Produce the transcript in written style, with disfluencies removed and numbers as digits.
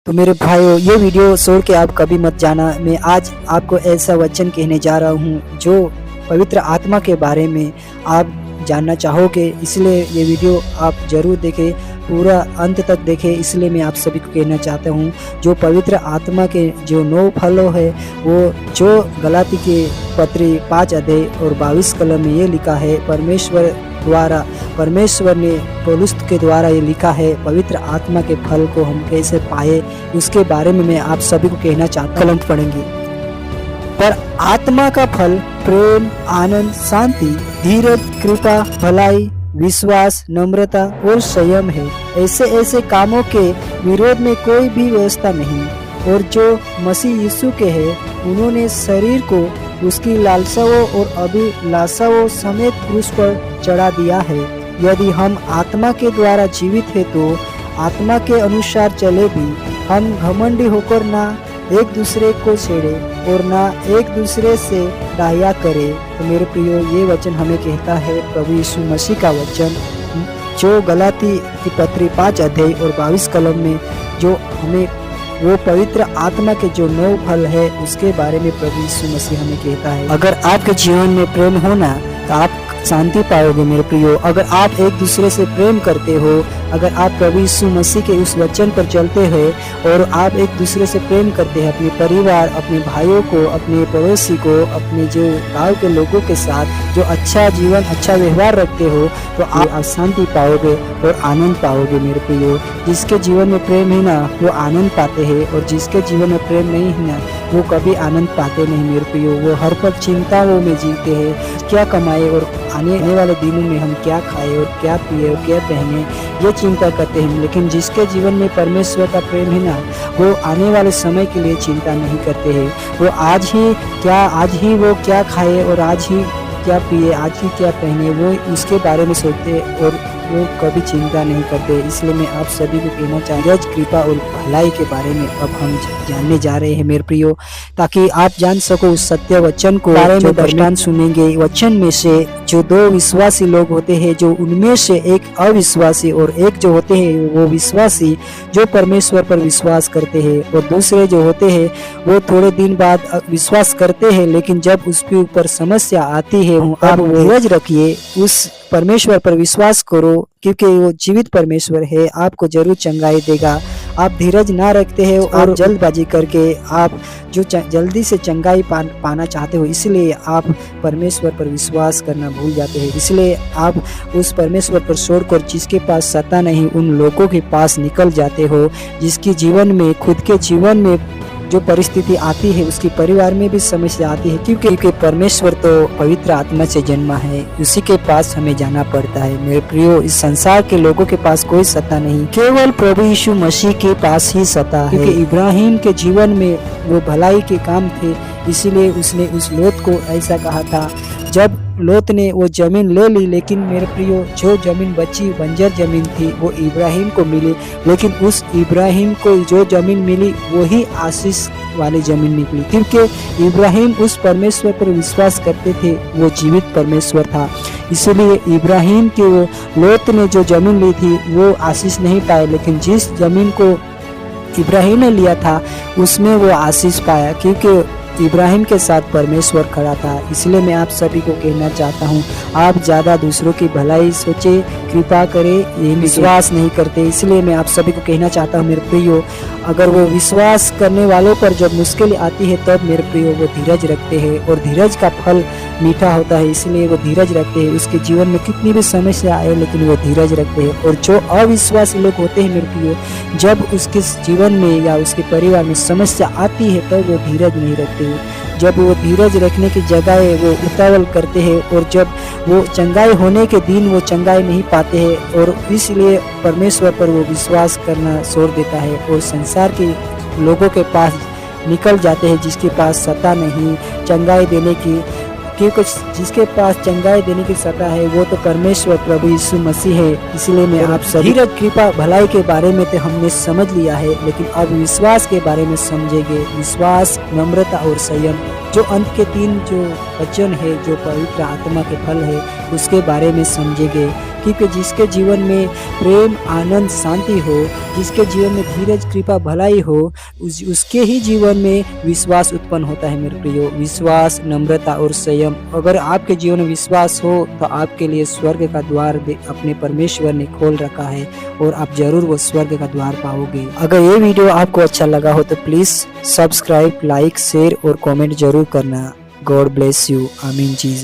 तो मेरे भाइयों, ये वीडियो छोड़ के आप कभी मत जाना। मैं आज आपको ऐसा वचन कहने जा रहा हूँ जो पवित्र आत्मा के बारे में आप जानना चाहोगे, इसलिए ये वीडियो आप ज़रूर देखें, पूरा अंत तक देखें। इसलिए मैं आप सभी को कहना चाहता हूँ जो पवित्र आत्मा के जो 9 फलों है, वो जो गलाती के पत्री 5 अध्याय और 22 कलम में ये लिखा है, परमेश्वर ने पौलुस के द्वारा ये लिखा है। पवित्र आत्मा के फल को हम कैसे पाए, उसके बारे में मैं आप सभी को कहना चाहता हूँ। कलम पढ़ेंगे। पर आत्मा का फल प्रेम, आनंद, शांति, धीरज, कृपा, भलाई, विश्वास, नम्रता और संयम है। ऐसे कामों के विरोध में कोई भी व्यवस्था नहीं। और जो मसीह यीशु के हैं, उन्होंने शरीर को उसकी लालसाओं और अभिलाषाओं समेत क्रूस पर चढ़ा दिया है। यदि हम आत्मा के द्वारा जीवित है तो आत्मा के अनुसार चले भी। हम घमंडी होकर ना एक दूसरे को छेड़े और ना एक दूसरे से डाया करे। तो मेरे प्रियो, ये वचन हमें कहता है प्रभु यीशु मसीह का वचन, जो गलाती की पत्री 5 अध्याय और 22 कलम में जो हमें वो पवित्र आत्मा के जो 9 फल है उसके बारे में प्रभु यीशु मसीह हमें कहता है। अगर आपके जीवन में प्रेम होना तो आप शांति पाओगे मेरे प्रियो। अगर आप एक दूसरे से प्रेम करते हो, अगर आप प्रभु यीशु मसीह के उस वचन पर चलते हैं और आप एक दूसरे से प्रेम करते हैं, अपने परिवार, अपने भाइयों को, अपने पड़ोसी को, अपने जो गांव के लोगों के साथ जो अच्छा जीवन, अच्छा व्यवहार रखते हो, तो आप शांति पाओगे और आनंद पाओगे मेरे प्रियो। जिसके जीवन में प्रेम है ना, वो आनंद पाते हैं, और जिसके जीवन में प्रेम नहीं है ना, वो कभी आनंद पाते नहीं मेरे प्रियो। वो हर पल चिंताओं में जीते हैं, क्या कमाए और आने वाले दिनों में हम क्या खाए और क्या पिए और क्या पहने, ये चिंता करते हैं। लेकिन जिसके जीवन में परमेश्वर का प्रेम है ना, वो आने वाले समय के लिए चिंता नहीं करते हैं। वो आज ही वो क्या खाए और आज ही क्या पिए, आज ही क्या पहने, वो इसके बारे में सोचते और वो कभी चिंता नहीं करते। इसलिए मैं आप सभी को कहना चाहूँगा, कृपा और भलाई के बारे में अब हम जानने जा रहे हैं मेरे प्रियो, ताकि आप जान सको उस सत्य वचन को बारे में दृष्टांत सुनेंगे। वचन में से जो 2 विश्वासी लोग होते हैं, जो उनमें से एक अविश्वासी और एक जो होते हैं वो विश्वासी, जो परमेश्वर पर विश्वास करते हैं, और दूसरे जो होते हैं वो थोड़े दिन बाद विश्वास करते हैं, लेकिन जब उसके ऊपर समस्या आती है, आप धीरज रखिए, उस परमेश्वर पर विश्वास करो, क्योंकि वो जीवित परमेश्वर है, आपको जरूर चंगाई देगा। आप धीरज ना रखते हैं और जल्दबाजी करके आप जो जल्दी से चंगाई पाना चाहते हो, इसलिए आप परमेश्वर पर विश्वास करना भूल जाते हैं। इसलिए आप उस परमेश्वर पर छोड़कर जिसके पास सत्ता नहीं, उन लोगों के पास निकल जाते हो, जिसके जीवन में, खुद के जीवन में जो परिस्थिति आती है, उसके परिवार में भी समस्या आती है, क्योंकि परमेश्वर तो पवित्र आत्मा से जन्मा है, उसी के पास हमें जाना पड़ता है मेरे प्रियो। इस संसार के लोगों के पास कोई सत्ता नहीं, केवल प्रभु यीशु मसीह के पास ही सत्ता है। क्योंकि इब्राहिम के जीवन में वो भलाई के काम थे, इसीलिए उसने उस लोत को ऐसा कहा था। जब लोत ने वो जमीन ले ली, लेकिन मेरे प्रियो जो जमीन बची, बंजर जमीन थी, वो इब्राहिम को मिली, लेकिन उस इब्राहिम को जो जमीन मिली वही आशीष वाली जमीन निकली, क्योंकि इब्राहिम उस परमेश्वर पर विश्वास करते थे, वो जीवित परमेश्वर था। इसलिए इब्राहिम के वो लोत ने जो जमीन ली थी वो आशीष नहीं पाए, लेकिन जिस जमीन को इब्राहिम ने लिया था उसमें वो आशीष पाया, क्योंकि इब्राहिम के साथ परमेश्वर खड़ा था। इसलिए मैं आप सभी को कहना चाहता हूँ, आप ज़्यादा दूसरों की भलाई सोचे, कृपा करे, ये विश्वास नहीं करते। इसलिए मैं आप सभी को कहना चाहता हूँ मेरे प्रियो, अगर वो विश्वास करने वालों पर जब मुश्किल आती है, तब मेरे प्रियो वो धीरज रखते हैं, और धीरज का फल मीठा होता है, इसलिए वो धीरज रखते हैं। उसके जीवन में कितनी भी समस्या आए, लेकिन वो धीरज रखते हैं। और जो अविश्वासी लोग होते हैं मेरे प्रियो, जब उसके जीवन में या उसके परिवार में समस्या आती है, तब वो धीरज नहीं रखते। जब वो धीरज रखने की जगह वो उतावल करते हैं, और जब वो चंगाई होने के दिन वो चंगाई नहीं पाते हैं, और इसलिए परमेश्वर पर वो विश्वास करना छोड़ देता है और संसार के लोगों के पास निकल जाते हैं, जिसके पास सत्ता नहीं चंगाई देने की, क्योंकि जिसके पास चंगाई देने की सत्ता है वो तो परमेश्वर प्रभु यीशु मसीह है। इसलिए मैं आप सभी धीरज, कृपा, भलाई के बारे में तो हमने समझ लिया है, लेकिन अब विश्वास के बारे में समझेंगे। विश्वास, नम्रता और संयम जो अंत के 3 जो वचन है, जो पवित्र आत्मा के फल है, उसके बारे में समझेंगे। क्योंकि जिसके जीवन में प्रेम, आनंद, शांति हो, जिसके जीवन में धीरज, कृपा, भलाई हो, उसके ही जीवन में विश्वास उत्पन्न होता है मेरे प्रियो। विश्वास, नम्रता और संयम। अगर आपके जीवन में विश्वास हो तो आपके लिए स्वर्ग का द्वार अपने परमेश्वर ने खोल रखा है और आप जरूर वो स्वर्ग का द्वार पाओगे। अगर ये वीडियो आपको अच्छा लगा हो तो प्लीज सब्सक्राइब, लाइक, शेयर और कमेंट जरूर करना। God bless you. आमीन जीसस।